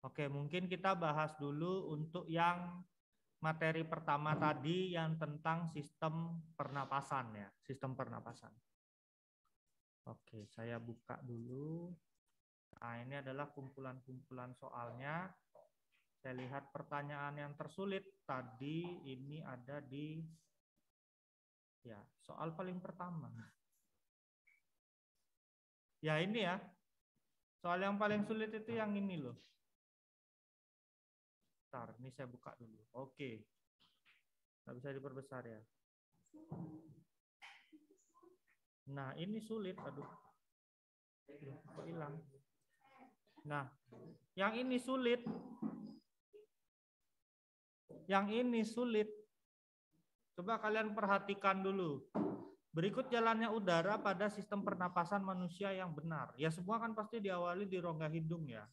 Oke, mungkin kita bahas dulu untuk yang materi pertama tadi yang tentang sistem pernapasan ya, sistem pernapasan. Oke, saya buka dulu. Nah, ini adalah kumpulan-kumpulan soalnya. Saya lihat pertanyaan yang tersulit tadi ini ada di ya, soal paling pertama. Ya, ini ya. Soal yang paling sulit itu yang ini loh. Bentar, ini saya buka dulu. Oke. Nggak bisa diperbesar ya. Nah, ini sulit. Aduh. Kok hilang? Nah, yang ini sulit. Yang ini sulit. Coba kalian perhatikan dulu. Berikut jalannya udara pada sistem pernapasan manusia yang benar. Ya, semua kan pasti diawali di rongga hidung ya.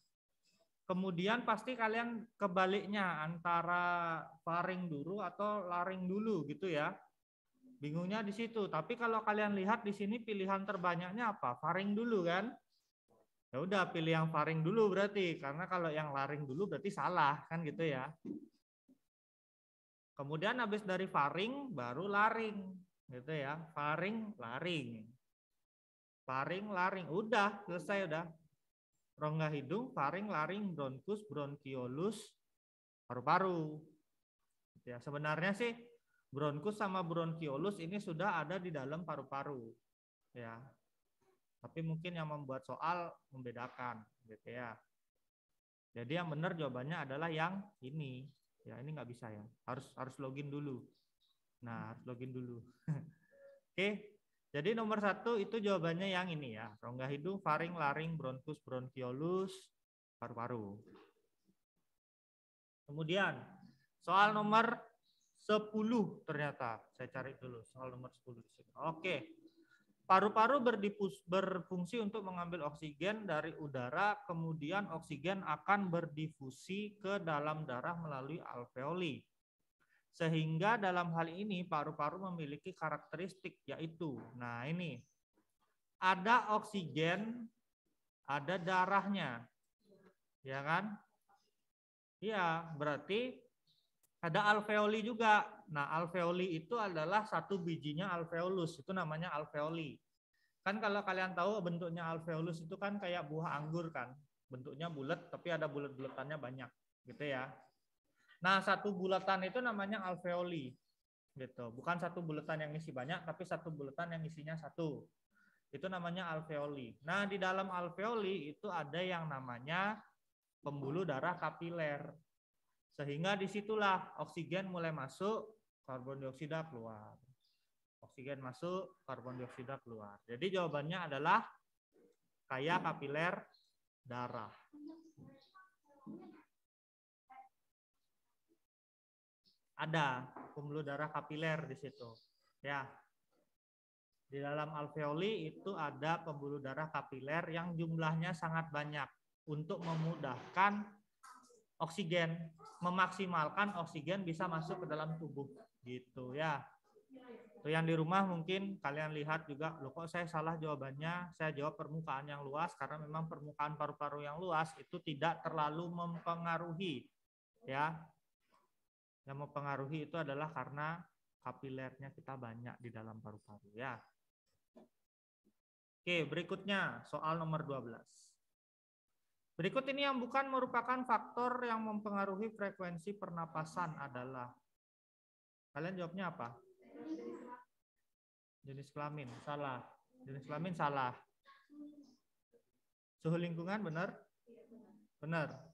Kemudian pasti kalian kebaliknya antara faring dulu atau laring dulu gitu ya. Bingungnya di situ. Tapi kalau kalian lihat di sini pilihan terbanyaknya apa? Faring dulu kan? Ya udah pilih yang faring dulu berarti, karena kalau yang laring dulu berarti salah kan gitu ya. Kemudian habis dari faring baru laring gitu ya. Faring, laring. Faring, laring. Udah selesai udah. Rongga hidung, faring, laring, bronkus, bronkiolus, paru-paru. Ya, sebenarnya sih bronkus sama bronkiolus ini sudah ada di dalam paru-paru. Ya. Tapi mungkin yang membuat soal membedakan gitu ya. Jadi yang benar jawabannya adalah yang ini. Ya, ini nggak bisa ya. Harus login dulu. Nah, harus login dulu. Oke. Jadi nomor 1 itu jawabannya yang ini ya. Rongga hidung, faring, laring, bronkus, bronkiolus, paru-paru. Kemudian soal nomor 10 ternyata. Saya cari dulu soal nomor 10 di sini. Oke. Paru-paru berfungsi untuk mengambil oksigen dari udara, kemudian oksigen akan berdifusi ke dalam darah melalui alveoli. Sehingga dalam hal ini paru-paru memiliki karakteristik yaitu, nah ini, ada oksigen, ada darahnya, ya kan? Iya, berarti ada alveoli juga. Nah, alveoli itu adalah satu bijinya alveolus, itu namanya alveoli. Kan kalau kalian tahu bentuknya alveolus itu kan kayak buah anggur kan, bentuknya bulat tapi ada bulat-bulatannya banyak, gitu ya. Nah, satu bulatan itu namanya alveoli. Gitu. Bukan satu bulatan yang isi banyak, tapi satu bulatan yang isinya satu. Itu namanya alveoli. Nah, di dalam alveoli itu ada yang namanya pembuluh darah kapiler. Sehingga disitulah oksigen mulai masuk, karbon dioksida keluar. Oksigen masuk, karbon dioksida keluar. Jadi jawabannya adalah kayak kapiler darah. Ada pembuluh darah kapiler di situ. Ya. Di dalam alveoli itu ada pembuluh darah kapiler yang jumlahnya sangat banyak untuk memudahkan oksigen, memaksimalkan oksigen bisa masuk ke dalam tubuh gitu ya. Tuh yang di rumah mungkin kalian lihat juga, loh kok saya salah jawabannya, saya jawab permukaan yang luas karena memang permukaan paru-paru yang luas itu tidak terlalu mempengaruhi ya. Yang mempengaruhi itu adalah karena kapilernya kita banyak di dalam paru-paru ya. Oke, berikutnya soal nomor 12. Berikut ini yang bukan merupakan faktor yang mempengaruhi frekuensi pernapasan adalah. Kalian jawabnya apa? Jenis kelamin, salah. Jenis kelamin salah. Suhu lingkungan benar? Benar.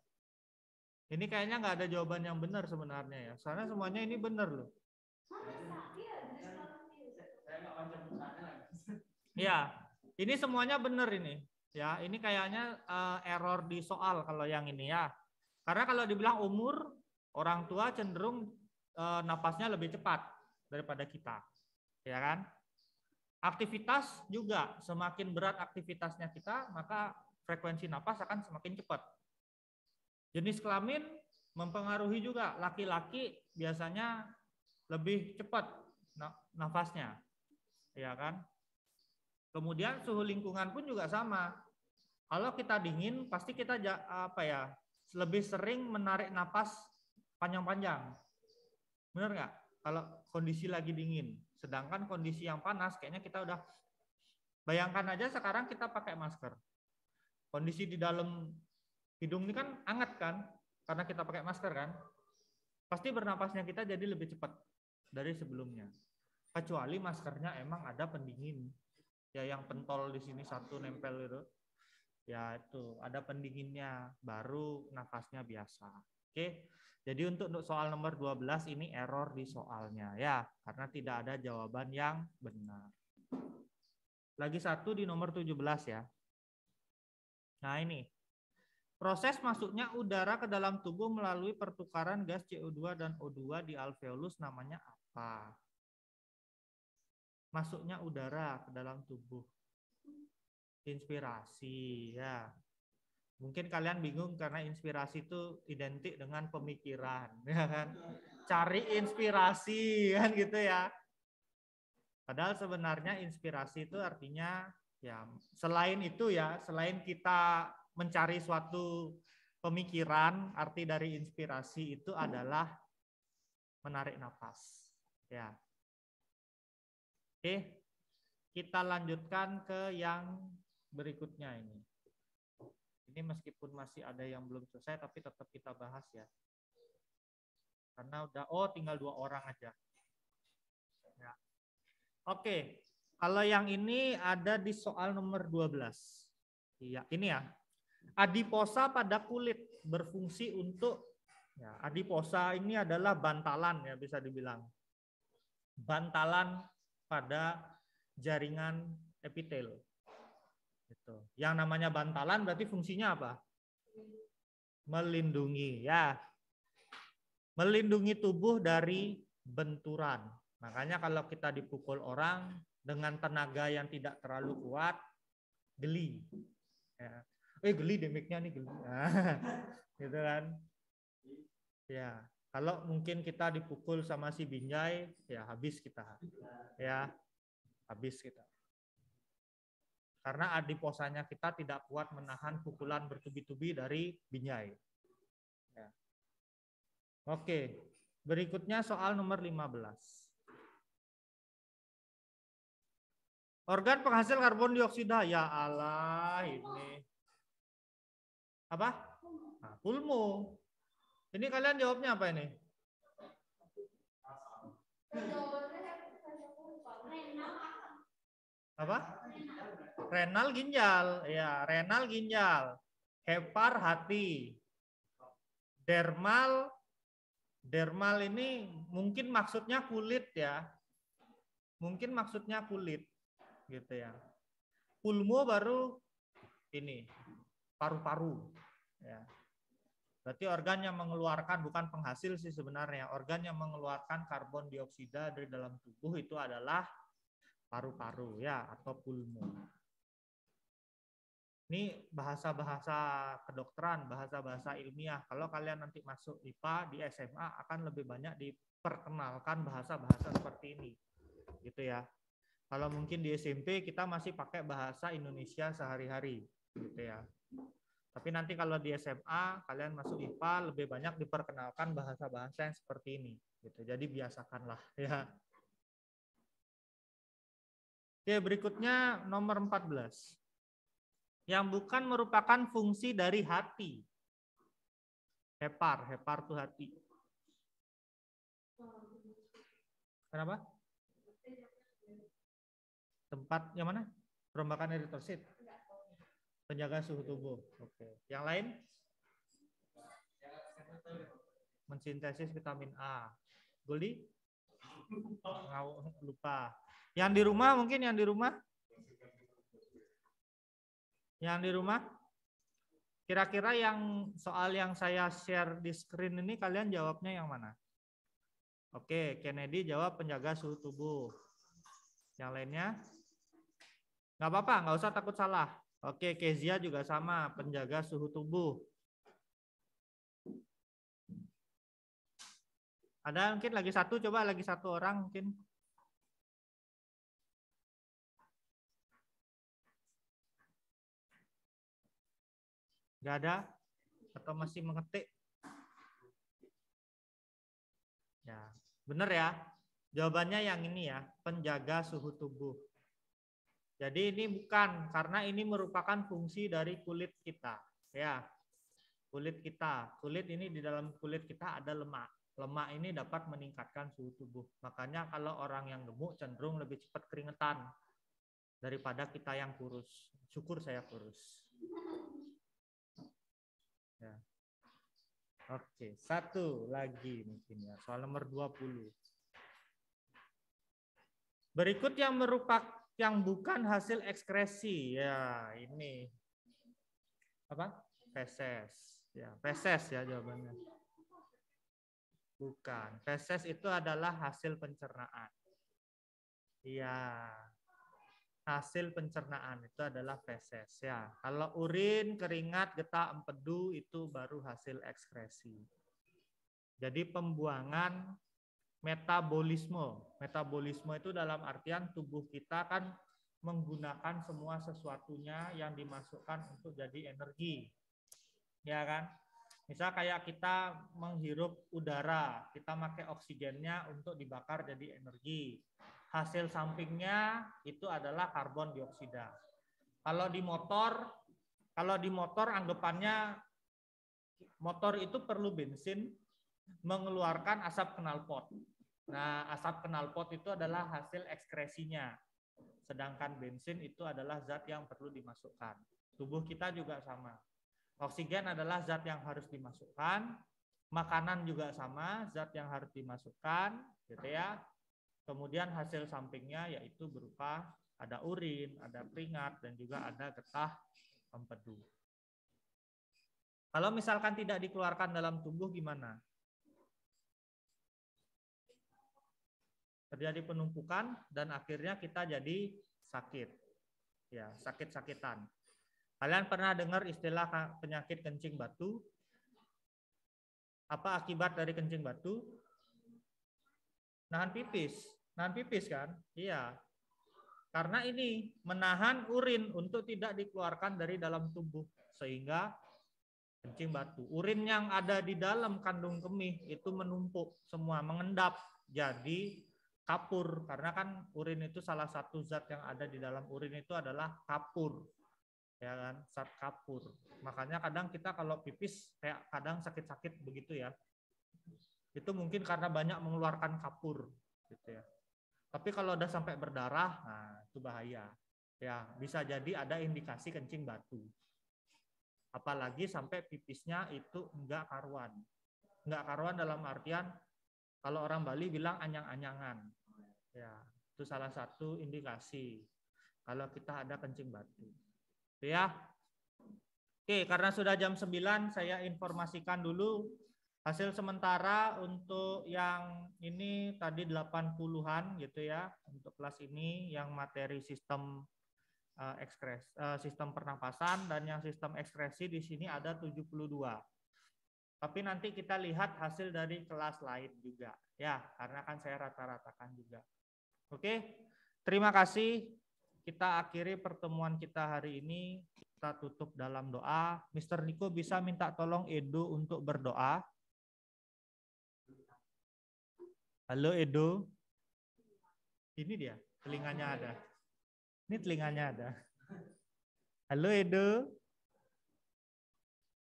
Ini kayaknya nggak ada jawaban yang benar sebenarnya ya. Soalnya semuanya ini benar loh. Ya, ini semuanya benar ini. Ya, ini kayaknya error di soal kalau yang ini ya. Karena kalau dibilang umur, orang tua cenderung napasnya lebih cepat daripada kita. Ya kan? Aktivitas juga, semakin berat aktivitasnya kita, maka frekuensi napas akan semakin cepat. Jenis kelamin mempengaruhi juga. Laki-laki biasanya lebih cepat nafasnya. Ya kan? Kemudian suhu lingkungan pun juga sama. Kalau kita dingin, pasti kita lebih sering menarik napas panjang-panjang. Bener nggak? Kalau kondisi lagi dingin. Sedangkan kondisi yang panas, kayaknya kita udah, bayangkan aja sekarang kita pakai masker. Kondisi di dalam hidung ini kan hangat kan? Karena kita pakai masker kan? Pasti bernapasnya kita jadi lebih cepat dari sebelumnya. Kecuali maskernya emang ada pendingin. Ya yang pentol di sini satu nempel itu. Ya itu ada pendinginnya, baru nafasnya biasa. Oke. Jadi untuk soal nomor 12 ini error di soalnya ya, karena tidak ada jawaban yang benar. Lagi satu di nomor 17 ya. Nah ini. Proses masuknya udara ke dalam tubuh melalui pertukaran gas CO2 dan O2 di alveolus namanya apa? Masuknya udara ke dalam tubuh. Inspirasi ya. Mungkin kalian bingung karena inspirasi itu identik dengan pemikiran, ya kan? Cari inspirasi kan gitu ya. Padahal sebenarnya inspirasi itu artinya ya selain itu ya, selain kita mencari suatu pemikiran, arti dari inspirasi itu adalah menarik nafas. Ya. Oke, kita lanjutkan ke yang berikutnya ini. Ini meskipun masih ada yang belum selesai, tapi tetap kita bahas ya. Karena udah, tinggal 2 orang aja. Ya. Oke, kalau yang ini ada di soal nomor 12. Iya, ini ya. Adiposa pada kulit berfungsi untuk, ya, adiposa ini adalah bantalan ya bisa dibilang. Bantalan pada jaringan epitel. Gitu. Yang namanya bantalan berarti fungsinya apa? Melindungi ya. Melindungi tubuh dari benturan. Makanya kalau kita dipukul orang dengan tenaga yang tidak terlalu kuat, geli. Ya. Geli demiknya nih geli. Nah, gitu kan. Ya, kalau mungkin kita dipukul sama si Binjai, ya habis kita. Ya, habis kita. Karena adiposanya kita tidak kuat menahan pukulan bertubi-tubi dari Binjai. Ya. Oke, berikutnya soal nomor 15. Organ penghasil karbon dioksida, ya Allah ini. Apa? Nah, pulmo. Ini kalian jawabnya apa ini? Apa? Renal ginjal, ya renal ginjal. Hepar hati. Dermal ini mungkin maksudnya kulit ya. Mungkin maksudnya kulit gitu ya. Pulmo baru ini paru-paru ya. Berarti organ yang mengeluarkan, bukan penghasil sih sebenarnya, organ yang mengeluarkan karbon dioksida dari dalam tubuh itu adalah paru-paru ya atau pulmo. Ini bahasa-bahasa kedokteran, bahasa-bahasa ilmiah. Kalau kalian nanti masuk IPA di SMA akan lebih banyak diperkenalkan bahasa-bahasa seperti ini. Gitu ya. Kalau mungkin di SMP kita masih pakai bahasa Indonesia sehari-hari, gitu ya. Tapi nanti kalau di SMA kalian masuk IPA lebih banyak diperkenalkan bahasa-bahasa yang seperti ini, gitu. Jadi biasakanlah ya. Oke, berikutnya nomor 14. Yang bukan merupakan fungsi dari hati. Hepar itu hati. Kenapa? Tempat yang mana? Perombakan eritrosit. Penjaga suhu tubuh. Oke. Yang lain? Mensintesis vitamin A. Guli? Lupa. Yang di rumah mungkin yang di rumah? Yang di rumah? Kira-kira yang soal yang saya share di screen ini kalian jawabnya yang mana? Oke, Kennedy jawab penjaga suhu tubuh. Yang lainnya? Nggak apa-apa, nggak usah takut salah. Oke, Kezia juga sama, penjaga suhu tubuh. Ada mungkin lagi satu, coba lagi satu orang mungkin. Nggak ada? Atau masih mengetik? Ya, benar ya. Jawabannya yang ini ya, penjaga suhu tubuh. Jadi ini bukan, karena ini merupakan fungsi dari kulit kita. Ya, kulit kita. Kulit ini di dalam kulit kita ada lemak. Lemak ini dapat meningkatkan suhu tubuh. Makanya kalau orang yang gemuk cenderung lebih cepat keringetan daripada kita yang kurus. Syukur saya kurus. Ya. Oke, satu lagi mungkin ya. Soal nomor 20. Berikut yang bukan hasil ekskresi. Ya, ini. Apa? Feses. Ya, feses ya jawabannya. Bukan. Feses itu adalah hasil pencernaan. Iya. Hasil pencernaan itu adalah feses ya. Kalau urin, keringat, getah, empedu itu baru hasil ekskresi. Jadi pembuangan metabolisme. Metabolisme itu dalam artian tubuh kita kan menggunakan semua sesuatunya yang dimasukkan untuk jadi energi. Ya kan? Misal kayak kita menghirup udara, kita pakai oksigennya untuk dibakar jadi energi. Hasil sampingnya itu adalah karbon dioksida. Kalau di motor anggapannya motor itu perlu bensin mengeluarkan asap knalpot. Nah, asap knalpot itu adalah hasil ekskresinya. Sedangkan bensin itu adalah zat yang perlu dimasukkan. Tubuh kita juga sama. Oksigen adalah zat yang harus dimasukkan, makanan juga sama, zat yang harus dimasukkan, gitu ya. Kemudian hasil sampingnya yaitu berupa ada urin, ada keringat, dan juga ada getah, empedu. Kalau misalkan tidak dikeluarkan dalam tubuh gimana? Terjadi penumpukan dan akhirnya kita jadi sakit. Ya, sakit-sakitan. Kalian pernah dengar istilah penyakit kencing batu? Apa akibat dari kencing batu? Nahan pipis kan? Iya. Karena ini menahan urin untuk tidak dikeluarkan dari dalam tubuh sehingga kencing batu. Urin yang ada di dalam kandung kemih itu menumpuk semua, mengendap jadi kapur. Karena kan urin itu salah satu zat yang ada di dalam urin itu adalah kapur. Ya kan, zat kapur. Makanya kadang kita kalau pipis kayak kadang sakit-sakit begitu ya. Itu mungkin karena banyak mengeluarkan kapur gitu ya. Tapi kalau udah sampai berdarah, nah itu bahaya. Ya, bisa jadi ada indikasi kencing batu. Apalagi sampai pipisnya itu enggak karuan. Enggak karuan dalam artian kalau orang Bali bilang anyang-anyangan. Ya, itu salah satu indikasi kalau kita ada kencing batu. Ya. Oke, karena sudah jam 9 saya informasikan dulu hasil sementara untuk yang ini tadi 80-an gitu ya. Untuk kelas ini yang materi sistem sistem pernapasan dan yang sistem ekskresi di sini ada 72. Tapi nanti kita lihat hasil dari kelas lain juga ya, karena kan saya rata-ratakan juga. Oke. Terima kasih. Kita akhiri pertemuan kita hari ini. Kita tutup dalam doa. Mr. Niko bisa minta tolong Edo untuk berdoa. Halo Edo. Ini dia, telinganya ada. Ini telinganya ada. Halo Edo.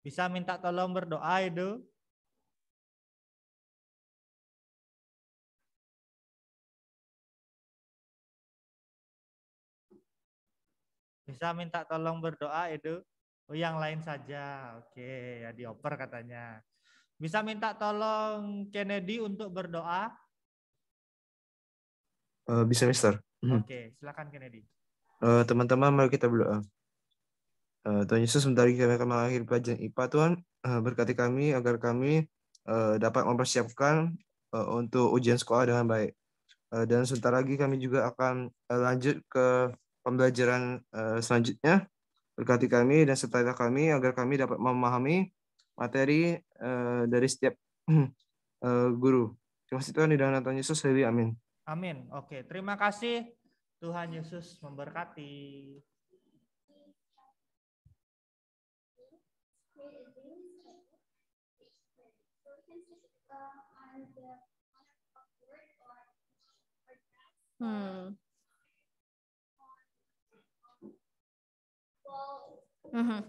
Bisa minta tolong berdoa Edo? Bisa minta tolong berdoa Edo? Oh yang lain saja. Oke, ya dioper katanya. Bisa minta tolong Kennedy untuk berdoa? Bisa, Mister. Oke, silakan Kennedy. Teman-teman, mari kita berdoa. Tuhan Yesus, sebentar lagi kami akan mengakhiri pelajaran IPA. Tuhan, berkati kami agar kami dapat mempersiapkan untuk ujian sekolah dengan baik. Dan sebentar lagi kami juga akan lanjut ke pembelajaran selanjutnya. Berkati kami dan sertai kami agar kami dapat memahami materi dari setiap guru. Terima kasih Tuhan, di dalam nama Tuhan Yesus. Amin. Amin. Oke, terima kasih. Tuhan Yesus memberkati. Hmm. Mm-hmm.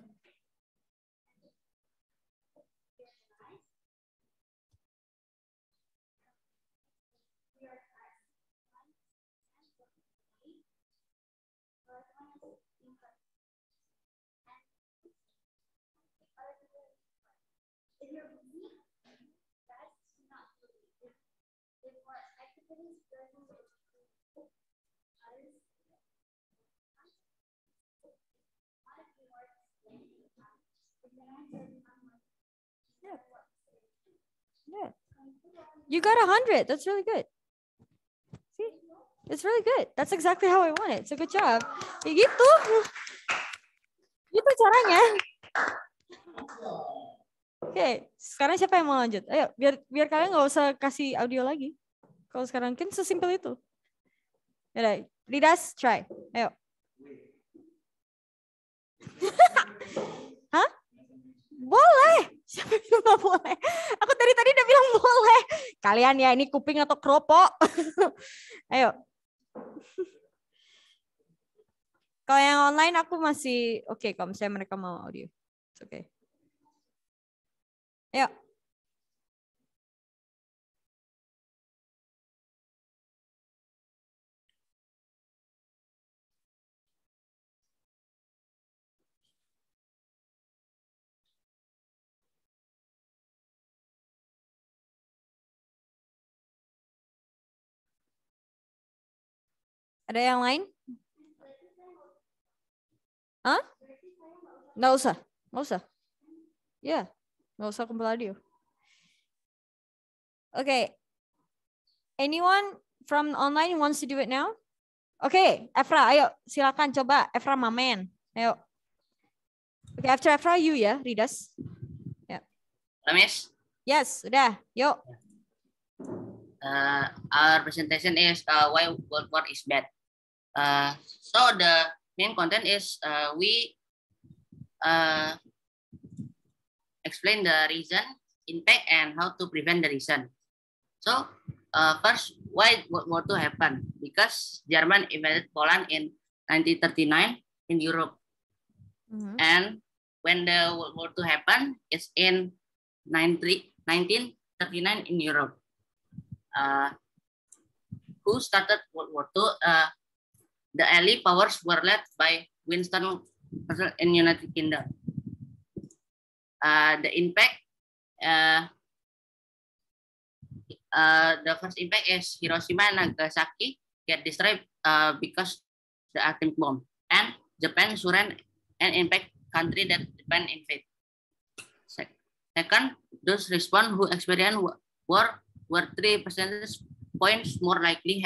Yeah. Yeah. You got 100. That's really good. See? It's really good. That's exactly how I want it. So good job. Ya gitu. Gitu caranya. Oke, sekarang siapa yang mau lanjut? Ayo, biar kalian nggak usah kasih audio lagi. Kalau sekarang kan sesimpel itu. Yaudah, Ridas, try. Ayo. Hah? Boleh. Siapa yang bilang boleh? Aku dari tadi udah bilang boleh. Kalian ya, ini kuping atau keropok? Ayo. Kalau yang online aku masih oke kalau misalnya mereka mau audio. It's okay. Ayo. Ada yang lain? Hah? Nggak usah. Nggak usah. Ya, nggak usah kumpul audio. Okay. Anyone from online wants to do it now? Okay, Efra, ayo silakan coba. Efra Mamen. Ayo. Okay, after Efra you ya, Ridas. Ya. Miss? Yes, udah. Yuk. Our presentation is why World War is bad. So the main content is we explain the reason, impact, and how to prevent the reason. So first, why World War II happened? Because German invaded Poland in 1939 in Europe. Mm-hmm. And when the World War II happened, it's in 1939 in Europe. Who started World War II? The Allied powers were led by Winston Churchill in United Kingdom. The impact, the first impact is Hiroshima and Nagasaki get destroyed because the atomic bomb, and Japan surrendered and impact country that depend in faith. Second, those respond who experience war were 3 percentage points more likely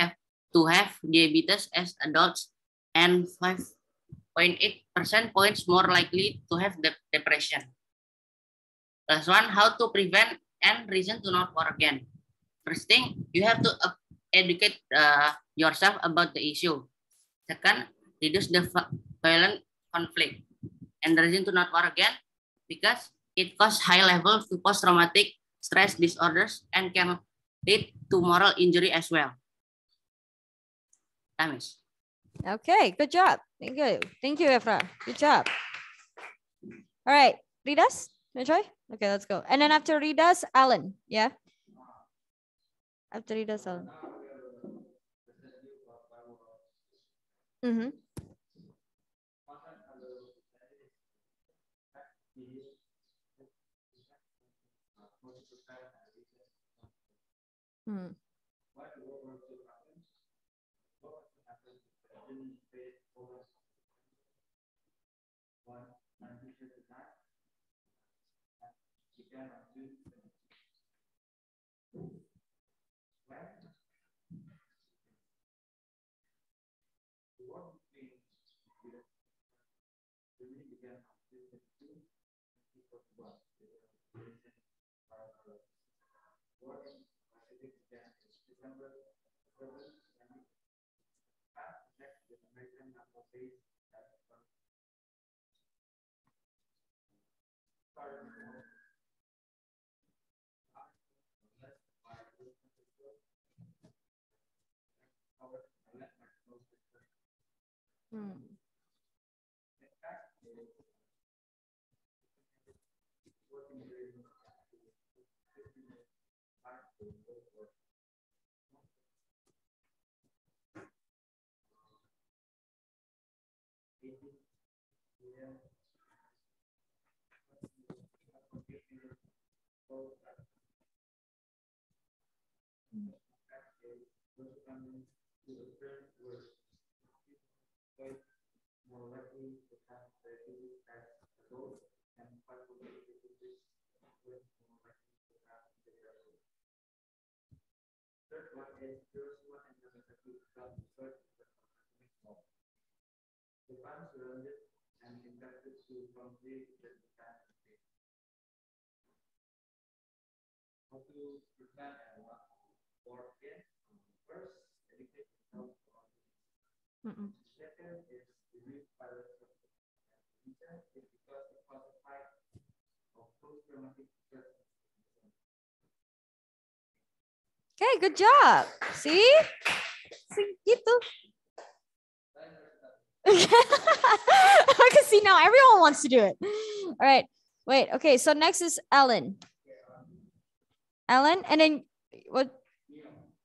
to have diabetes as adults and 5.8% points more likely to have depression. Last one, how to prevent and reason to not war again. First thing, you have to educate yourself about the issue. Second, reduce the violent conflict. And the reason to not war again, because it causes high levels to post-traumatic stress disorders and can lead to moral injury as well. Thanks. Okay, good job. Thank you. Thank you, Efra. Good job. All right, Ridas, you try? Okay, let's go. And then after Ridas, Alan, yeah? After Ridas, Alan. Mm-hmm. Hmm. Okay, good job. See? Gitu. I can see now everyone wants to do it. All right. Wait, okay, so next is Ellen. Ellen, and then what?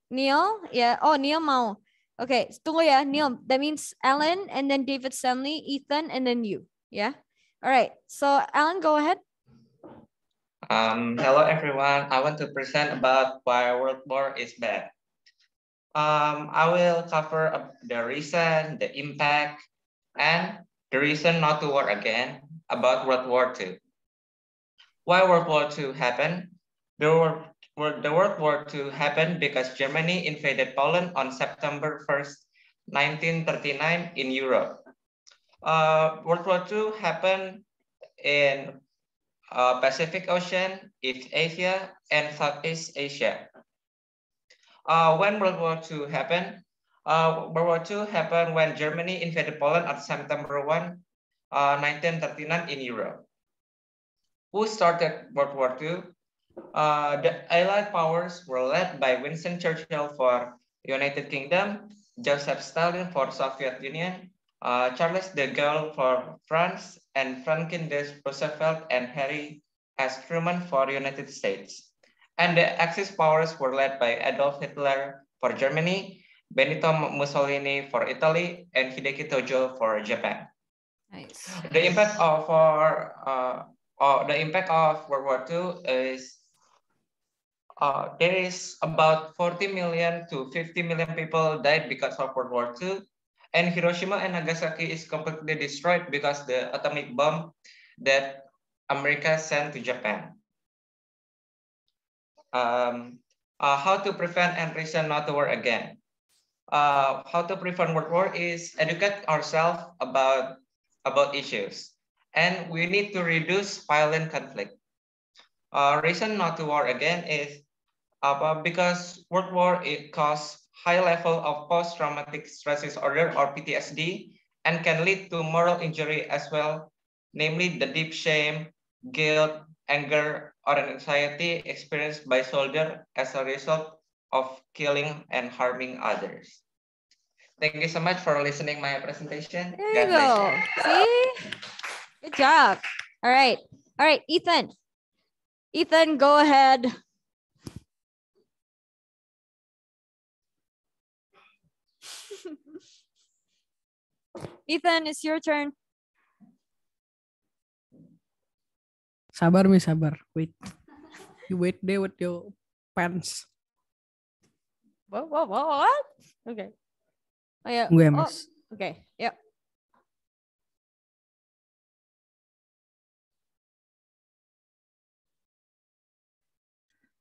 Neil? Yeah. Oh, Neil mau. Okay, tunggu ya, Neil. That means Ellen, and then David Stanley, Ethan, and then you. Yeah. All right. So Ellen, go ahead. Hello everyone. I want to present about why World War is bad. I will cover the reason, the impact, and the reason not to war again about World War II. Why World War II happened? The World War II happened because Germany invaded Poland on September 1st, 1939 in Europe. World War II happened in Pacific Ocean, East Asia, and Southeast Asia. When World War II happened, when Germany invaded Poland on September 1, 1939 in Europe. Who started World War II? The Allied powers were led by Winston Churchill for United Kingdom, Joseph Stalin for Soviet Union, Charles de Gaulle for France, and Franklin D. Roosevelt and Harry S. Truman for United States. And the Axis powers were led by Adolf Hitler for Germany, Benito Mussolini for Italy, and Hideki Tojo for Japan. Nice. The impact of World War II is there is about 40 million to 50 million people died because of World War II, and Hiroshima and Nagasaki is completely destroyed because the atomic bomb that America sent to Japan. How to prevent and reason not to war again? How to prevent World War is educate ourselves about issues, and we need to reduce violent conflict. Reason not to war again is because World War it causes high level of post-traumatic stress disorder or PTSD and can lead to moral injury as well, namely the deep shame, guilt, anger, or anxiety experienced by soldiers as a result of killing and harming others. Thank you so much for listening my presentation. There you go. See? Good job. All right. All right, Ethan. Ethan, go ahead. Ethan, it's your turn. Sabar, Mi, sabar. Wait. You wait there with your pants. What? Okay. Oh, yeah. Gue, Oh, Mas. okay. Yep.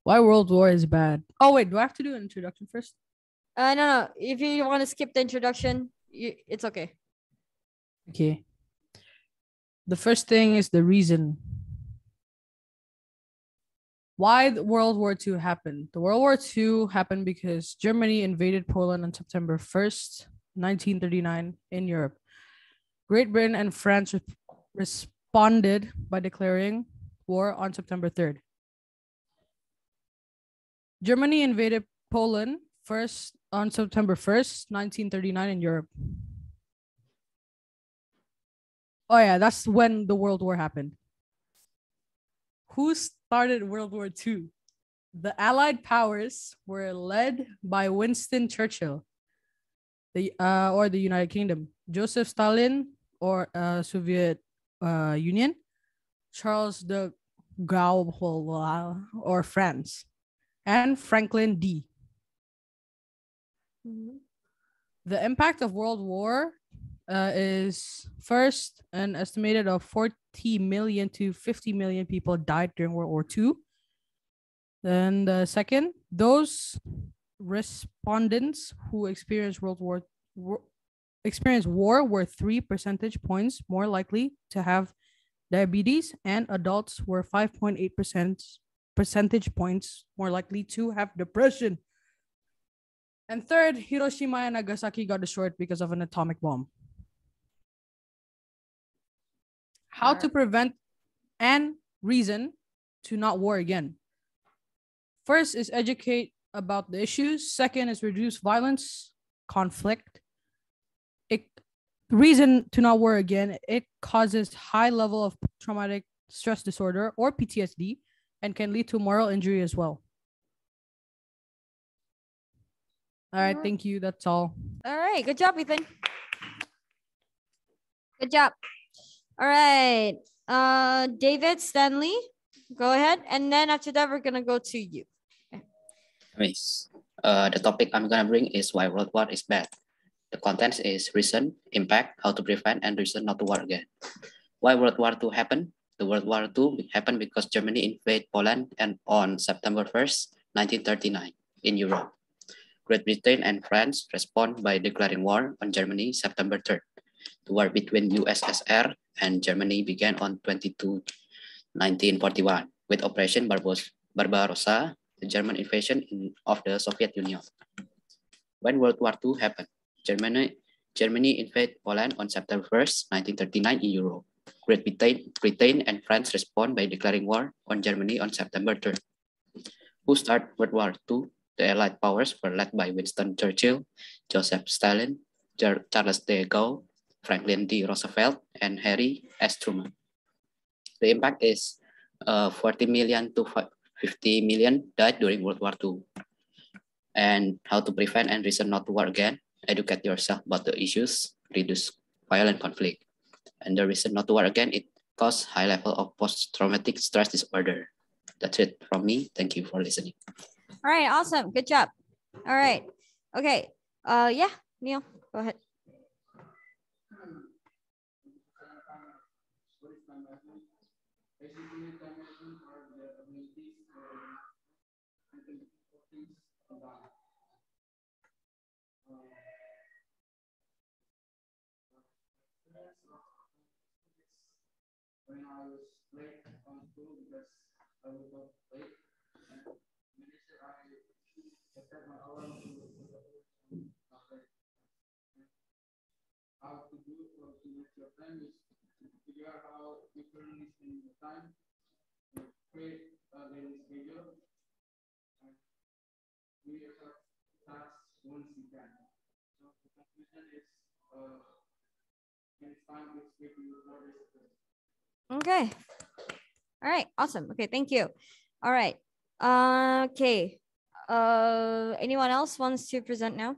Why World War is bad? Oh, wait. Do I have to do an introduction first? No. If you want to skip the introduction, it's okay. Okay. The first thing is the reason. Why the World War II happened? The World War II happened because Germany invaded Poland on September 1st, 1939 in Europe. Great Britain and France responded by declaring war on September 3rd. Germany invaded Poland first on September 1st, 1939 in Europe. Oh yeah, that's when the World War happened. Who started World War II? The Allied powers were led by Winston Churchill, or the United Kingdom, Joseph Stalin or Soviet Union, Charles de Gaulle or France, and Franklin D. The impact of World War is first an estimated of 40 million to 50 million people died during World War II. Then the second, those respondents who experienced war were 3 percentage points more likely to have diabetes, and adults were 5.8 percentage points more likely to have depression. And third, Hiroshima and Nagasaki got destroyed because of an atomic bomb. How to prevent and reason to not war again. First is educate about the issues. Second is reduce violence, conflict. Reason to not war again, it causes high level of traumatic stress disorder or PTSD and can lead to moral injury as well. All right, thank you. That's all. All right, good job, Ethan. Good job. All right, David Stanley, go ahead. And then after that, we're gonna go to you. Yes. The topic I'm gonna bring is why World War is bad. The content is reason, impact, how to prevent, and reason not to war again. Why World War II happened? The World War II happened because Germany invaded Poland and on September 1st, 1939 in Europe. Great Britain and France respond by declaring war on Germany September 3rd. The war between USSR and Germany began on 22 1941 with Operation Barbarossa, the German invasion of the Soviet Union. When World War II happened, Germany invaded Poland on September 1st, 1939 in Europe. Great Britain and France respond by declaring war on Germany on September 3rd. Who started World War II? The Allied powers were led by Winston Churchill, Joseph Stalin, Charles de Gaulle, Franklin D. Roosevelt, and Harry S. Truman. The impact is 40 million to 50 million died during World War II. And how to prevent and reason not to war again? Educate yourself about the issues, reduce violent conflict. And the reason not to war again, it causes high level of post-traumatic stress disorder. That's it from me. Thank you for listening. All right, awesome. Good job. All right. Okay. Yeah, Neil, go ahead. When I was late on school because I was up late, and manager I set my alarm to not late. How to do or to manage your time is to figure out how you currently spend your time, and create a daily schedule, and do your tasks once you can. So the conclusion is, it's time to skip you for this. Okay. All right. Awesome. Okay. Thank you. All right. Okay. Anyone else wants to present now?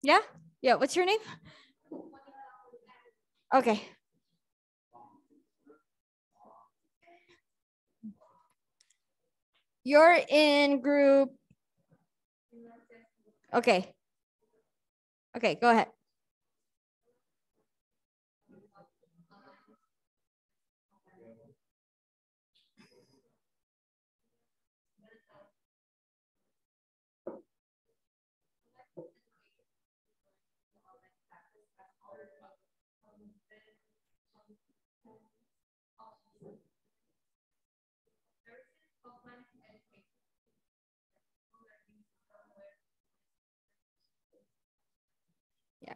Yeah. Yeah. What's your name? Okay. You're in group. Okay. Okay, go ahead. Yeah.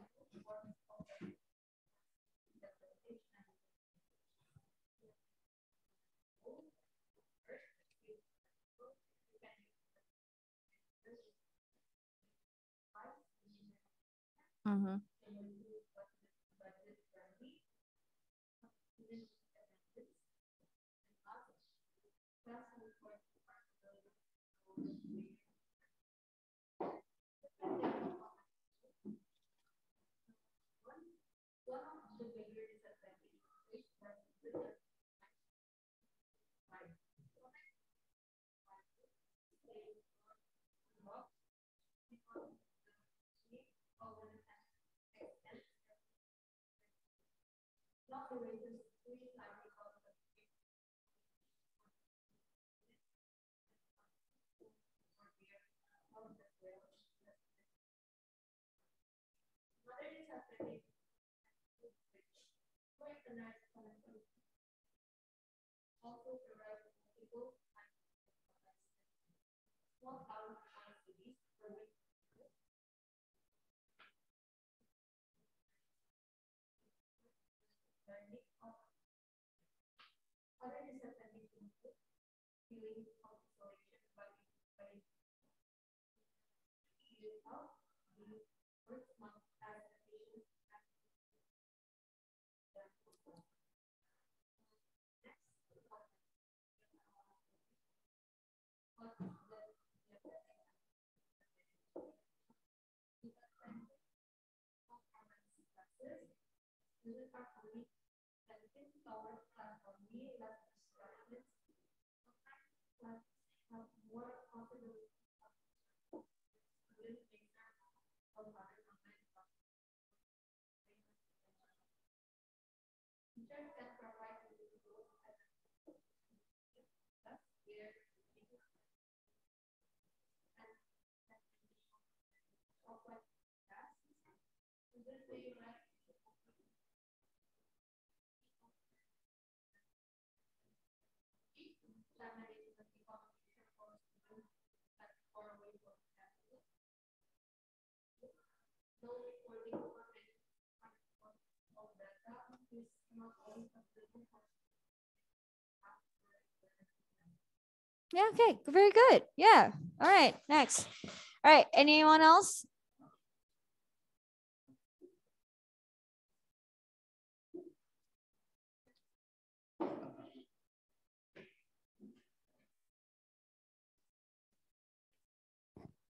Mhm. Yeah, okay, very good. Yeah. All right, next. All right, anyone else?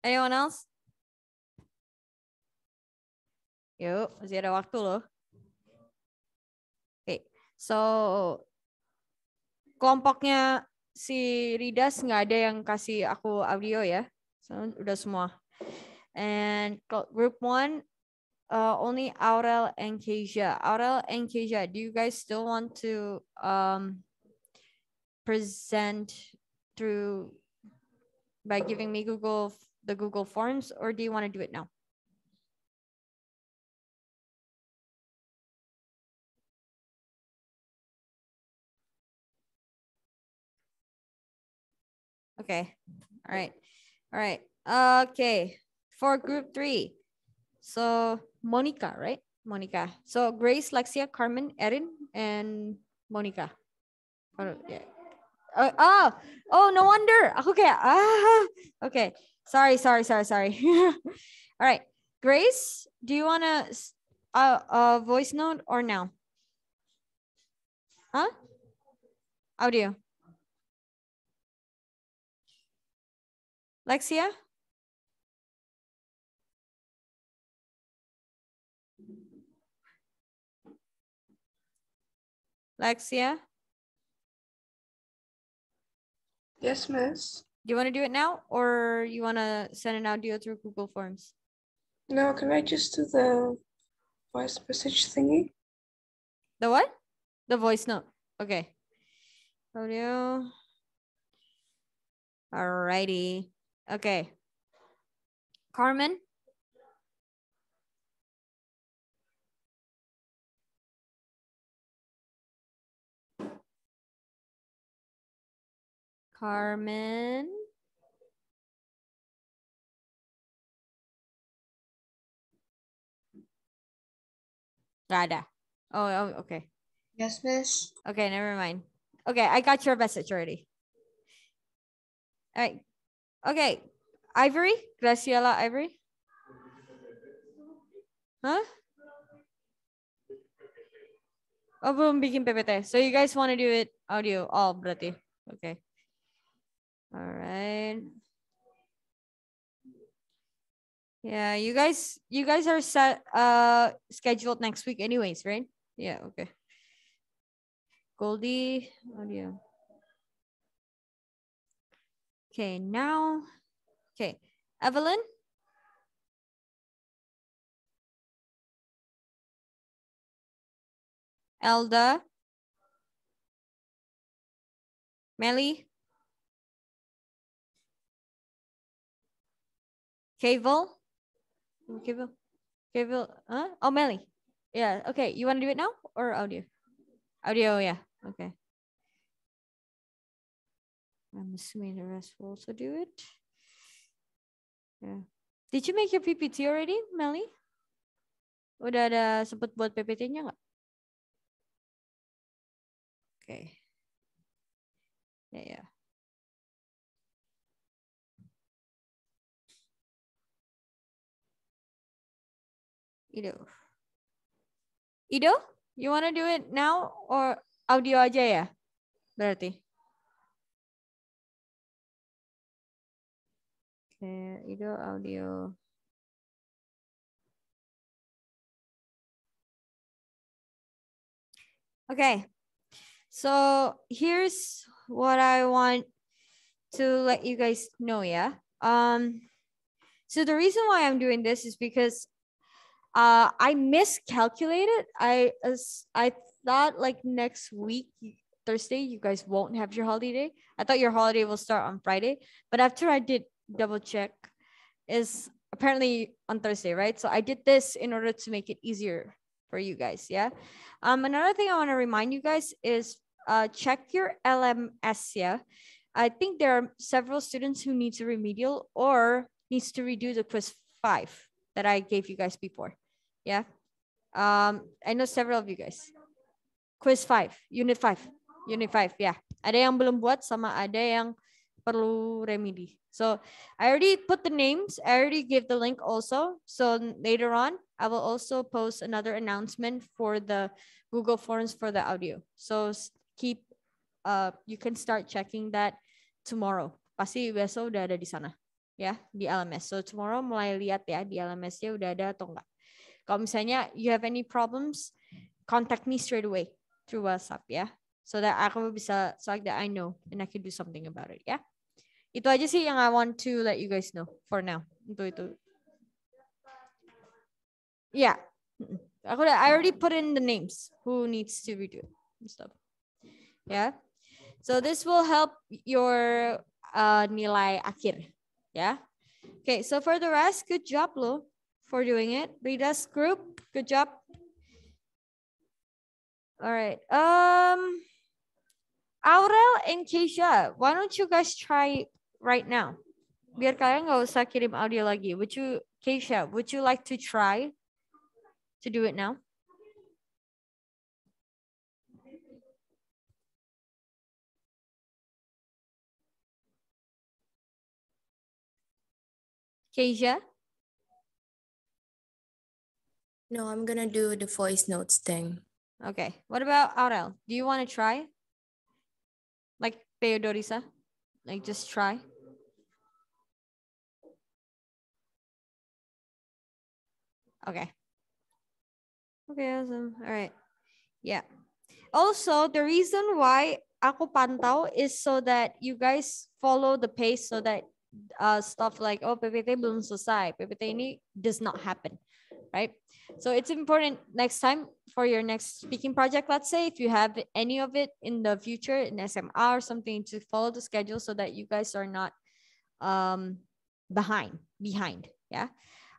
Anyone else? Yuk, masih ada waktu loh. Oke, so kelompoknya si Ridas nggak ada yang kasih aku audio ya. So, udah semua. And group 1, only Aurel and Keisha. Aurel and Keisha, do you guys still want to present through by giving me the Google Forms, or do you want to do it now? Okay. All right. All right. Okay. For group 3. So Monica, right? Monica. So Grace, Lexia, Carmen, Erin, and Monica. Oh, yeah. Oh, no wonder. Okay. Okay. Sorry. All right. Grace, do you want to voice note or now? Huh? Audio. Lexia? Lexia? Yes, miss. Do you want to do it now, or you want to send an audio through Google Forms? No, can I just do the voice message thingy? The what? The voice note. Okay. Audio. Alrighty. Okay. Carmen? Carmen? Gak ada. Oh, okay. Yes, miss. Okay, never mind. Okay, I got your message already. All right. Okay. Ivory? Graciela Ivory? Huh? Huh? Oh, belum bikin PPT. So you guys want to do it audio? Oh, berarti. Okay. All right. Yeah, you guys are set scheduled next week anyways, right? Yeah, okay. Goldie, audio. Okay, now, okay. Evelyn? Elda? Melly? Cavill? Cavill? Huh? Oh, Melly. Yeah, okay. You want to do it now or audio? Audio, yeah. Okay. I'm assuming the rest will also do it. Yeah. Did you make your PPT already, Melly? Udah ada sempat buat PPT-nya nggak? Okay. Yeah. Ido, you want to do it now or audio aja ya? Berarti. Okay, Ido audio. Okay. So here's what I want to let you guys know, yeah. So the reason why I'm doing this is because I miscalculated. I thought like next week Thursday you guys won't have your holiday. I thought your holiday will start on Friday, but after I did double check, is apparently on Thursday, right? So I did this in order to make it easier for you guys, yeah. Another thing I want to remind you guys is check your LMS, yeah. I think there are several students who needs a remedial or needs to redo the quiz 5 that I gave you guys before. Yeah. I know several of you guys. Quiz 5, unit 5. Unit 5, yeah. Ada yang belum buat sama ada yang perlu remedi. So I already put the names. I already gave the link also. So later on, I will also post another announcement for the Google Forms for the audio. So keep, you can start checking that tomorrow. Pasti besok udah ada di sana. Ya, di LMS. So tomorrow mulai lihat ya di LMS-nya udah ada atau enggak. Kalau misalnya you have any problems, contact me straight away through WhatsApp ya. So that aku bisa, so that I know and I can do something about it ya. Itu aja sih yang I want to let you guys know for now. Itu. Yeah. I already put in the names who needs to redo and stuff. Yeah. So this will help your nilai akhir. Yeah. Okay, so for the rest, good job, Lo, for doing it. Rida's group, good job. All right. Aurel and Keisha, why don't you guys try right now? Biar kalian nggak usah kirim audio lagi. Keisha, would you like to try to do it now? Keisha? No, I'm gonna do the voice notes thing. Okay. What about Aurel? Do you want to try? Like Theodorisa? Like just try? Okay. Okay, awesome. All right. Yeah. Also, the reason why aku pantau is so that you guys follow the pace so that stuff like, oh, PPT belum selesai. PPT ini does not happen, right? So it's important next time for your next speaking project, let's say, if you have any of it in the future in SMR or something, to follow the schedule so that you guys are not behind. Yeah.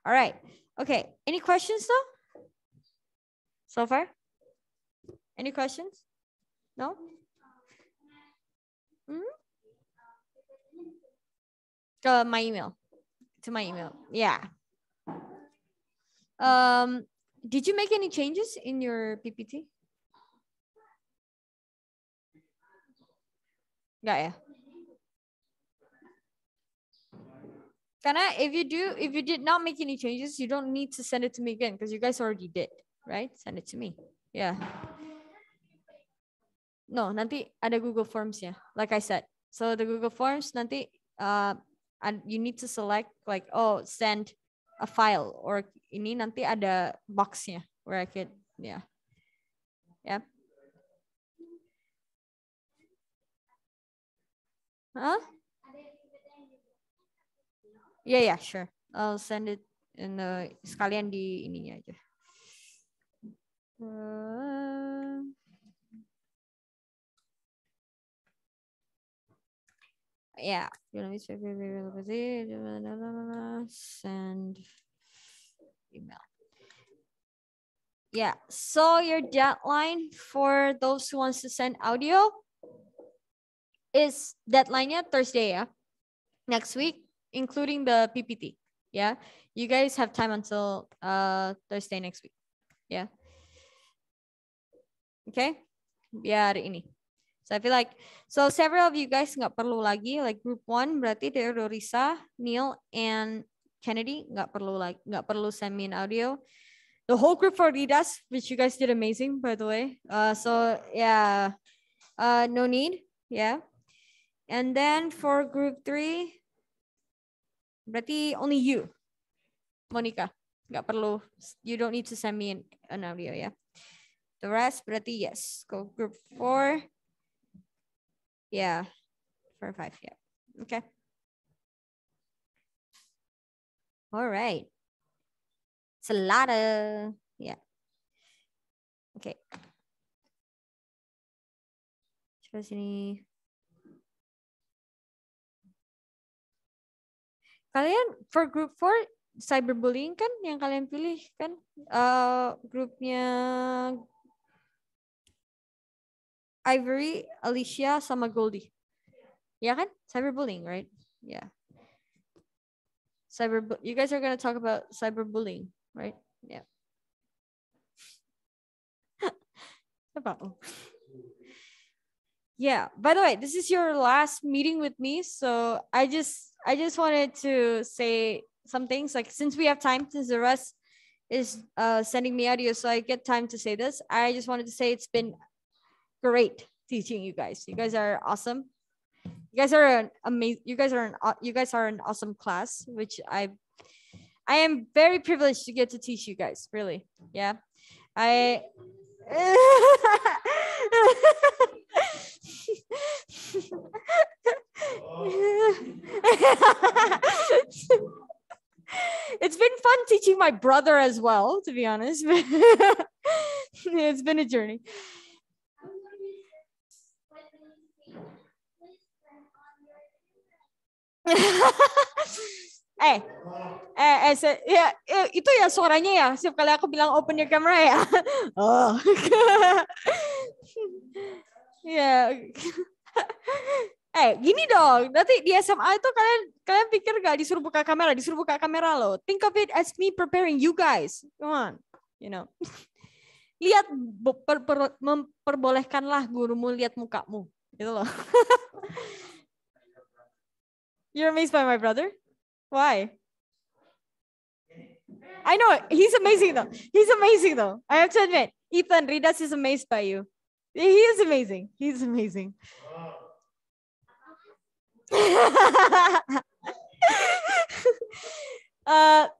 All right. Okay. Any questions though? So far? Any questions? No? To my email. Yeah. Did you make any changes in your PPT? Nggak ya? Karena if you did not make any changes, you don't need to send it to me again because you guys already did, right? Send it to me. Yeah. No, nanti ada Google Forms ya, like I said. So the Google Forms nanti and you need to select like, oh, send a file, or ini nanti ada boxnya where I could, yeah. Yeah. Huh? Yeah, sure. I'll send it in sekalian di ininya aja. Yeah, send email. Yeah, so your deadline for those who wants to send audio is deadline-nya Thursday ya, next week, including the PPT. Yeah, you guys have time until Thursday next week. Yeah. Okay, biar ini. So I feel like, so several of you guys nggak perlu lagi, like group 1 berarti Theodorisa, Neil, and Kennedy nggak perlu send me an audio. The whole group for Ridas, which you guys did amazing, by the way. So yeah, no need, yeah. And then for group 3, berarti only you, Monica, nggak perlu. You don't need to send me an audio, yeah. The rest berarti yes. Go group 4. Yeah, 4 or 5, yeah. Okay. All right. It's a lot of, yeah. Okay. Coba sini. Kalian for group 4 cyberbullying kan yang kalian pilih kan? Grupnya Ivory, Alicia, sama Goldie. Ya kan? Cyberbullying, right? Yeah. You guys are going to talk about cyberbullying, right? Yeah. Yeah. By the way, this is your last meeting with me, so I just wanted to say some things. Like, since we have time, since the rest is sending me audio, so I get time to say this. I just wanted to say it's been great teaching you guys. You guys are awesome. You guys are an amazing. You guys are an awesome class, which I am very privileged to get to teach you guys. Really, yeah. It's been fun teaching my brother as well, to be honest. It's been a journey. Itu ya suaranya ya. Setiap kali aku bilang open your camera ya. Oh. Ya. Gini dong. Nanti di SMA itu kalian pikir gak disuruh buka kamera? Disuruh buka kamera loh. Think of it as me preparing you guys. Come on. You know. Lihat, memperbolehkanlah gurumu lihat mukamu. Gitu loh. You're amazed by my brother? Why? I know, he's amazing though. He's amazing though. I have to admit, Ethan, Ridas is amazed by you. He is amazing. He's amazing.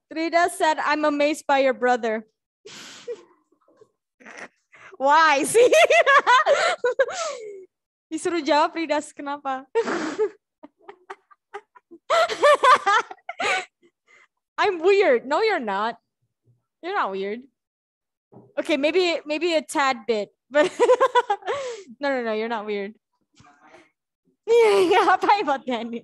Ridas said, I'm amazed by your brother. Why? See? Disuruh jawab, Ridas, kenapa? I'm weird. No, you're not. You're not weird. Okay, maybe a tad bit, but no, you're not weird. Yeah, apa about Danny?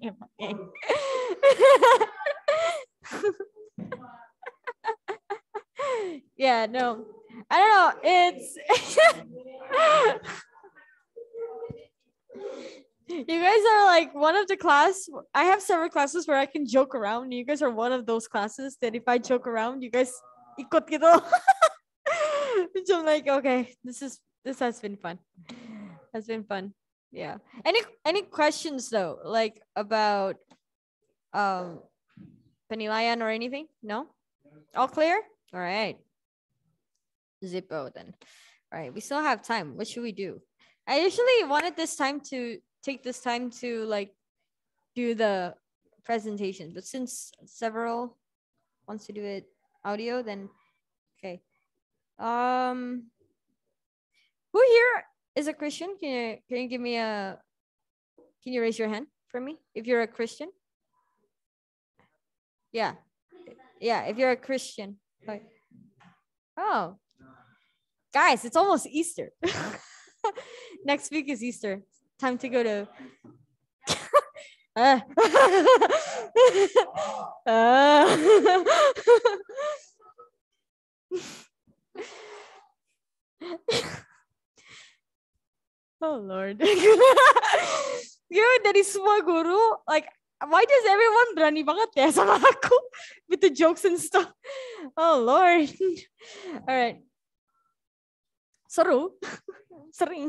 Yeah, no, I don't know. It's you guys are like one of the class. I have several classes where I can joke around. You guys are one of those classes that if I joke around, you guys ikut gitu. Which I'm like, okay, this has been fun. Has been fun. Yeah. Any questions though, like about penilaian or anything? No? All clear? All right. Zippo then. All right, we still have time. What should we do? I usually wanted this time to take this time to like do the presentation, but since several wants to do it audio, then okay. Who here is a Christian? Can you give me a, can you raise your hand for me if you're a Christian? Yeah, if you're a Christian. Oh, guys, it's almost Easter. Next week is Easter. Time to go to oh Lord. Dari semua guru, like, why does everyone berani banget ya sama aku with the jokes and stuff? Oh Lord. All right. Seru. Sering.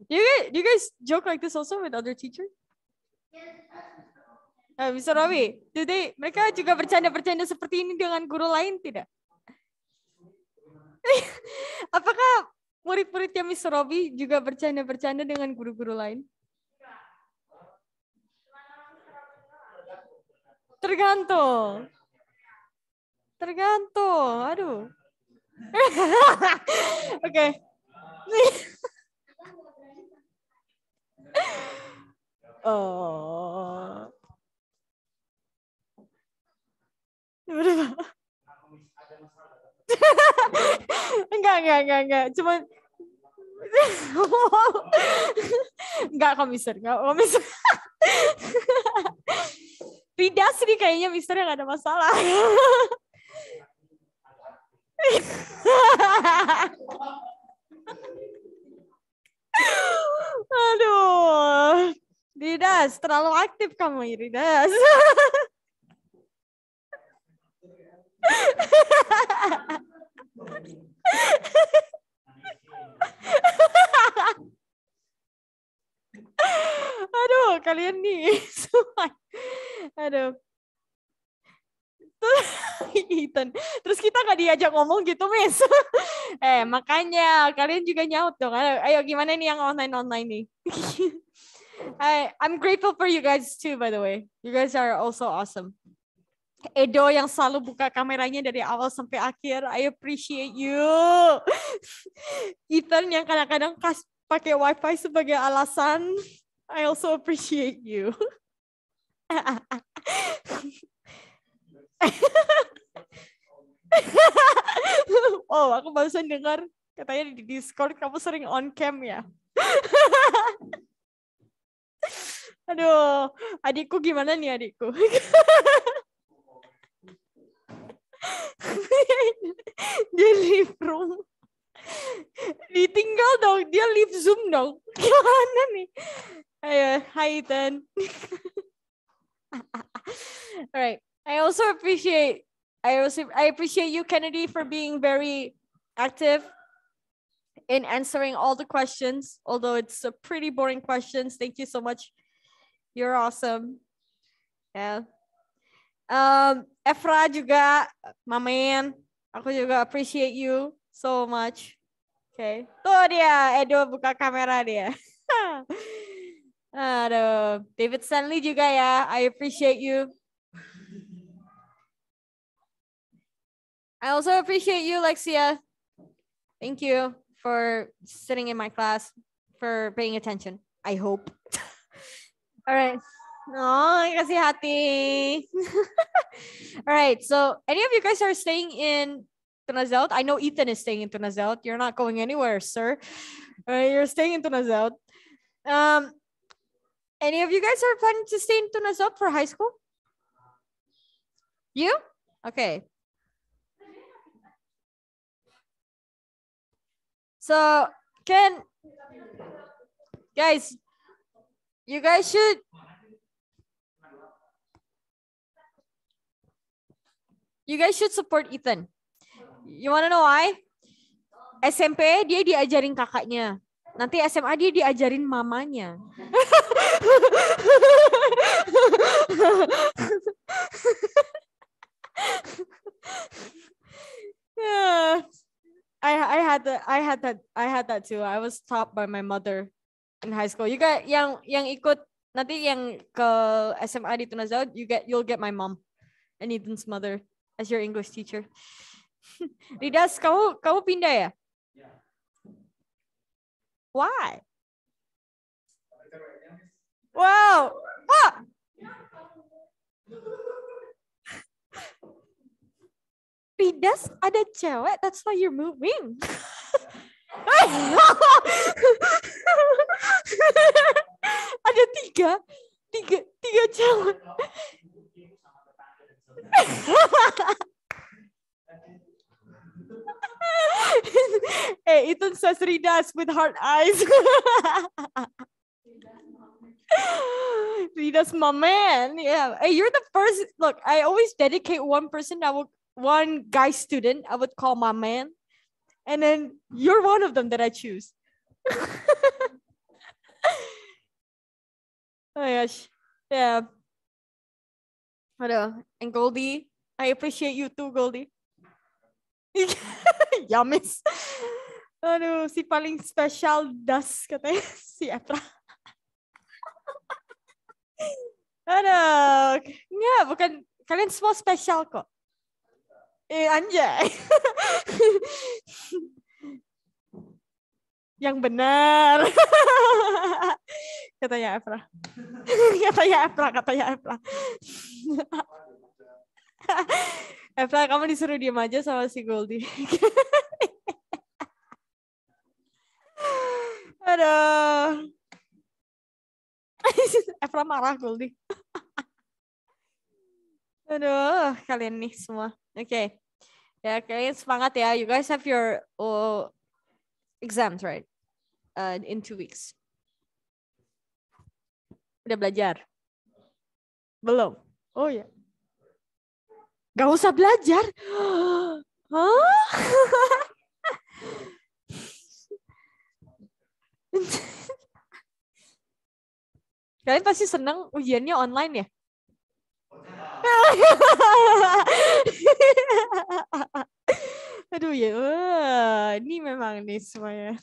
Do you guys joke like this also with other teachers? Mr. Robi, mereka juga bercanda-bercanda seperti ini dengan guru lain tidak? Apakah murid-muridnya Mr. Robi juga bercanda-bercanda dengan guru-guru lain? Tergantung. Aduh. Oke. Oh. Enggak. Cuman enggak komisar. Rida sih kayaknya Mister yang ada masalah. Aduh. Ridas, terlalu aktif kamu, Ridas. Aduh, kalian nih. Aduh. Ethan. Terus kita gak diajak ngomong gitu, Miss. Makanya kalian juga nyaut dong. Ayo gimana nih yang online nih? I'm grateful for you guys too, by the way. You guys are also awesome. Edo yang selalu buka kameranya dari awal sampai akhir. I appreciate you. Ethan yang kadang-kadang pakai wifi sebagai alasan. I also appreciate you. Oh, aku barusan dengar katanya di Discord kamu sering on cam ya. Aduh, adikku gimana nih adikku? Dia leave room. Ditinggal dong, dia leave Zoom dong. Gimana nih? Ayo, hi Ethan. Alright, I appreciate you, Kennedy, for being very active in answering all the questions, although it's a pretty boring questions. Thank you so much. You're awesome. Yeah. Efra juga, Mamen, aku juga appreciate you so much. Okay. Tuh dia, Edo buka kamera dia. Aduh, David Stanley juga ya, I appreciate you. I also appreciate you, Lexia. Thank you for sitting in my class, for paying attention, I hope. All right. Oh, kasih hati. All right. So, any of you guys are staying in Tunazelt? I know Ethan is staying in Tunazelt. You're not going anywhere, sir. You're staying in Tunazelt. Any of you guys are planning to stay in Tunazelt for high school? You? Okay. So, guys, you guys should support Ethan. You wanna know why? SMP dia diajarin kakaknya. Nanti SMA dia diajarin mamanya. Yeah. I had that too. I was taught by my mother in high school. You got yang ikut nanti yang ke SMA di Tunazau, you'll get my mom and Ethan's mother as your English teacher. Ridas, kamu pindah ya? Why? Wow. What? Ridas, ada cewek, that's why you're moving. Ada tiga cewek. Ethan says Ridas with heart eyes. Ridas, my man. Yeah. Hey, you're the first. Look, I always dedicate one person. One guy student I would call my man. And then you're one of them that I choose. Oh my gosh. Yeah. Aduh. And Goldie, I appreciate you too, Goldie. Yamis. Aduh, si paling spesial das katanya si Efra. Aduh. Enggak, bukan. Kalian semua spesial kok. Anjay. Yang benar. Katanya Efra. Katanya Efra. Efra, kamu disuruh diam aja sama si Goldie. Aduh. Efra marah Goldie. Aduh, kalian nih semua. Oke. Ya, kalian semangat ya. You guys have your exams, right? In 2 weeks. Udah belajar? Belum? Oh ya. Gak usah belajar. Hah? Kalian pasti senang ujiannya online ya? Aduh ya, ini memang nih semuanya.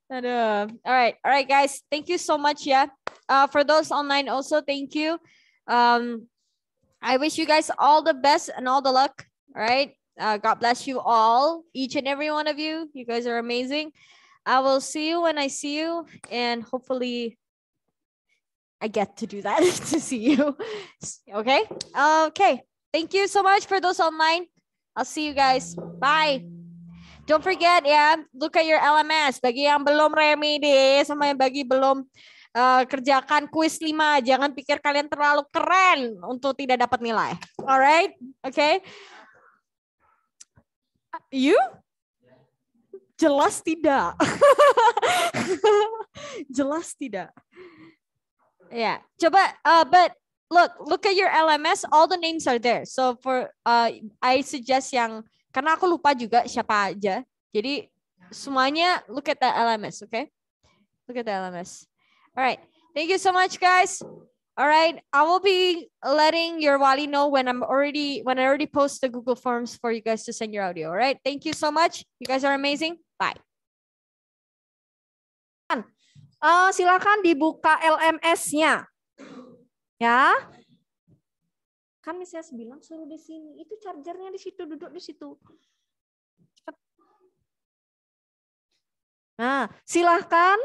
Aduh. Alright guys, thank you so much ya. For those online also, thank you. I wish you guys all the best and all the luck. Alright, God bless you all, each and every one of you. You guys are amazing. I will see you when I see you, and hopefully I get to do that to see you. Okay? Okay. Thank you so much for those online. I'll see you guys. Bye. Don't forget ya, look at your LMS. Bagi yang belum remedi sama yang bagi belum kerjakan kuis 5, jangan pikir kalian terlalu keren untuk tidak dapat nilai. Alright? Okay? You? Jelas tidak. Jelas tidak. Yeah, coba, but look at your LMS, all the names are there. So for I suggest yang, karena aku lupa juga siapa aja. Jadi semuanya look at the LMS, okay? Look at the LMS. All right. Thank you so much, guys. All right, I will be letting your wali know when I already post the Google Forms for you guys to send your audio. All right. Thank you so much. You guys are amazing. Bye. Silakan dibuka LMS-nya. Ya. Kan misalnya bilang suruh di sini. Itu chargernya di situ, duduk di situ. Cepat. Nah, silakan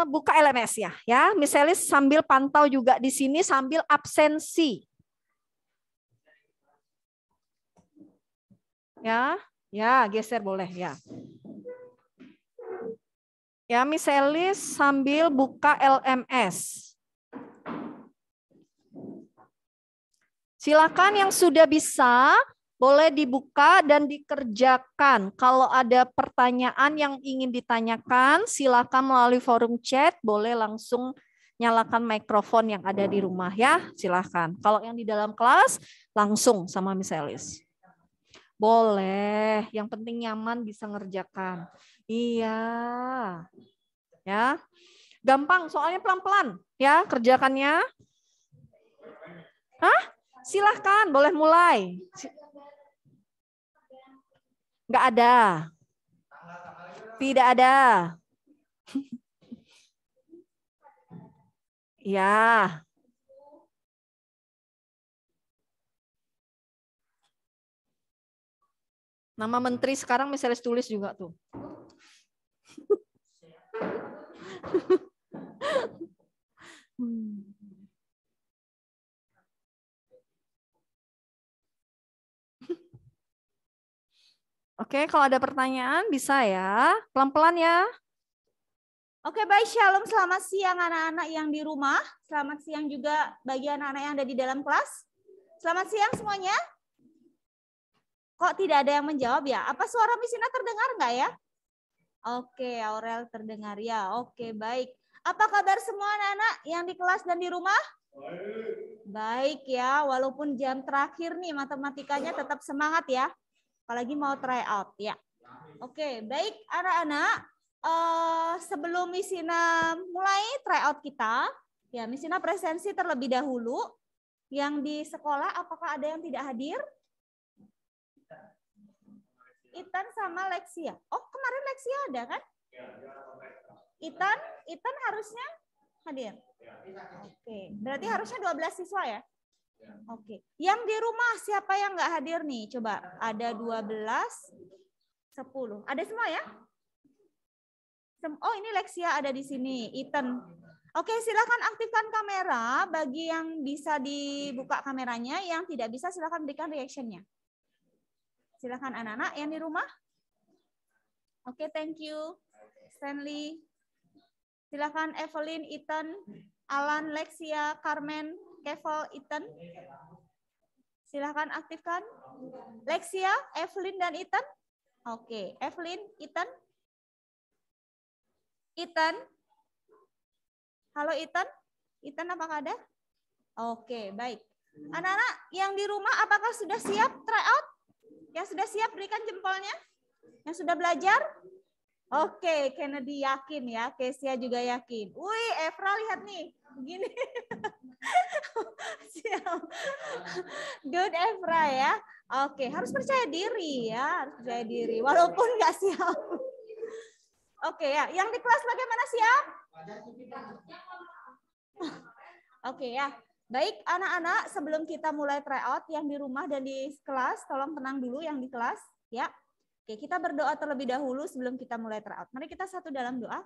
buka LMS-nya ya. Misalnya sambil pantau juga di sini sambil absensi. Ya, geser boleh ya. Ya, misalnya sambil buka LMS. Silakan yang sudah bisa, boleh dibuka dan dikerjakan. Kalau ada pertanyaan yang ingin ditanyakan, silakan melalui forum chat, boleh langsung nyalakan mikrofon yang ada di rumah ya, silakan. Kalau yang di dalam kelas, langsung sama Miss Elis. Boleh, yang penting nyaman bisa ngerjakan. Iya. Ya. Gampang, soalnya pelan-pelan ya kerjakannya. Hah? Silahkan, boleh mulai. Nggak ada. Tidak ada. Ya. Nama menteri sekarang misalnya tulis juga tuh. Oke, kalau ada pertanyaan bisa ya. Pelan-pelan ya. Oke, baik. Shalom, selamat siang anak-anak yang di rumah. Selamat siang juga bagi anak-anak yang ada di dalam kelas. Selamat siang semuanya. Kok tidak ada yang menjawab ya? Apa suara Misina terdengar nggak ya? Oke, Aurel terdengar ya. Oke, baik. Apa kabar semua anak-anak yang di kelas dan di rumah? Baik ya, walaupun jam terakhir nih matematikanya tetap semangat ya. Apalagi mau try out ya. Oke, baik anak-anak. Sebelum Misina mulai try out kita, ya Misina presensi terlebih dahulu. Yang di sekolah apakah ada yang tidak hadir? Itan sama Lexia. Oh, kemarin Lexia ada kan? Itan harusnya hadir. Oke, berarti harusnya 12 siswa ya? Oke. Yang di rumah siapa yang nggak hadir nih? Coba, ada 12, 10. Ada semua ya? Oh, ini Lexia ada di sini, Ethan. Oke, silakan aktifkan kamera bagi yang bisa dibuka kameranya, yang tidak bisa silakan berikan reaction-nya. Silakan anak-anak yang di rumah. Oke, thank you. Stanley. Silakan Evelyn, Ethan, Alan, Lexia, Carmen, Kevel, Ethan. Silakan aktifkan. Lexia, Evelyn, dan Ethan. Oke, Evelyn, Ethan. Ethan. Halo Ethan. Ethan apakah ada? Oke, baik. Anak-anak yang di rumah apakah sudah siap try out? Yang sudah siap berikan jempolnya. Yang sudah belajar? Oke, Kennedy yakin ya. Kesia juga yakin. Wih, Evra lihat nih. Begini. Siap. Good Evra ya. Oke, harus percaya diri ya. Harus percaya diri. Walaupun nggak siap. Oke ya. Yang di kelas bagaimana siap? Oke ya. Baik anak-anak, sebelum kita mulai try out yang di rumah dan di kelas, tolong tenang dulu yang di kelas ya. Oke, kita berdoa terlebih dahulu sebelum kita mulai try out. Mari kita satu dalam doa.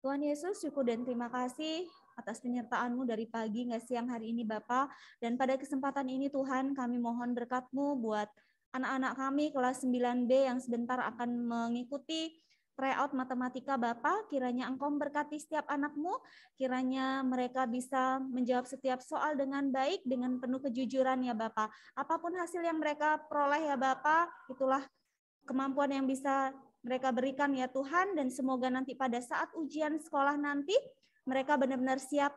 Tuhan Yesus, syukur dan terima kasih atas penyertaan-Mu dari pagi hingga siang hari ini Bapa. Dan pada kesempatan ini Tuhan, kami mohon berkat-Mu buat anak-anak kami kelas 9B yang sebentar akan mengikuti tryout matematika Bapak, kiranya Engkau memberkati setiap anak-Mu, kiranya mereka bisa menjawab setiap soal dengan baik, dengan penuh kejujuran ya Bapak. Apapun hasil yang mereka peroleh ya Bapak, itulah kemampuan yang bisa mereka berikan ya Tuhan, dan semoga nanti pada saat ujian sekolah nanti, mereka benar-benar siap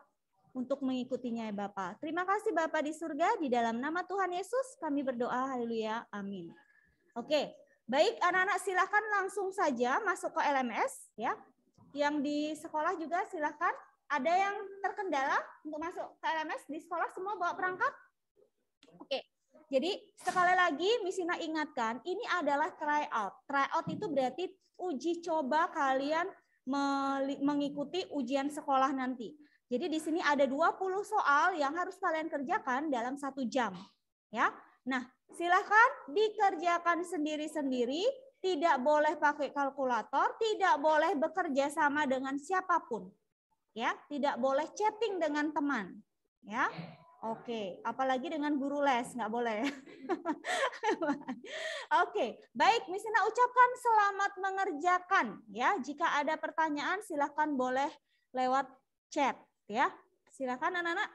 untuk mengikutinya ya Bapak. Terima kasih Bapak di surga, di dalam nama Tuhan Yesus kami berdoa, haleluya, amin. Oke. Baik, anak-anak silakan langsung saja masuk ke LMS ya. Yang di sekolah juga silakan. Ada yang terkendala untuk masuk ke LMS di sekolah semua bawa perangkat? Oke. Jadi sekali lagi Misina ingatkan, ini adalah tryout. Tryout itu berarti uji coba kalian mengikuti ujian sekolah nanti. Jadi di sini ada 20 soal yang harus kalian kerjakan dalam 1 jam. Ya. Nah, silakan dikerjakan sendiri-sendiri, tidak boleh pakai kalkulator, tidak boleh bekerja sama dengan siapapun. Ya, tidak boleh chatting dengan teman. Ya. Oke, apalagi dengan guru les, nggak boleh. Oke, baik, Misina ucapkan selamat mengerjakan. Ya, jika ada pertanyaan silakan boleh lewat chat. Ya, silakan anak-anak.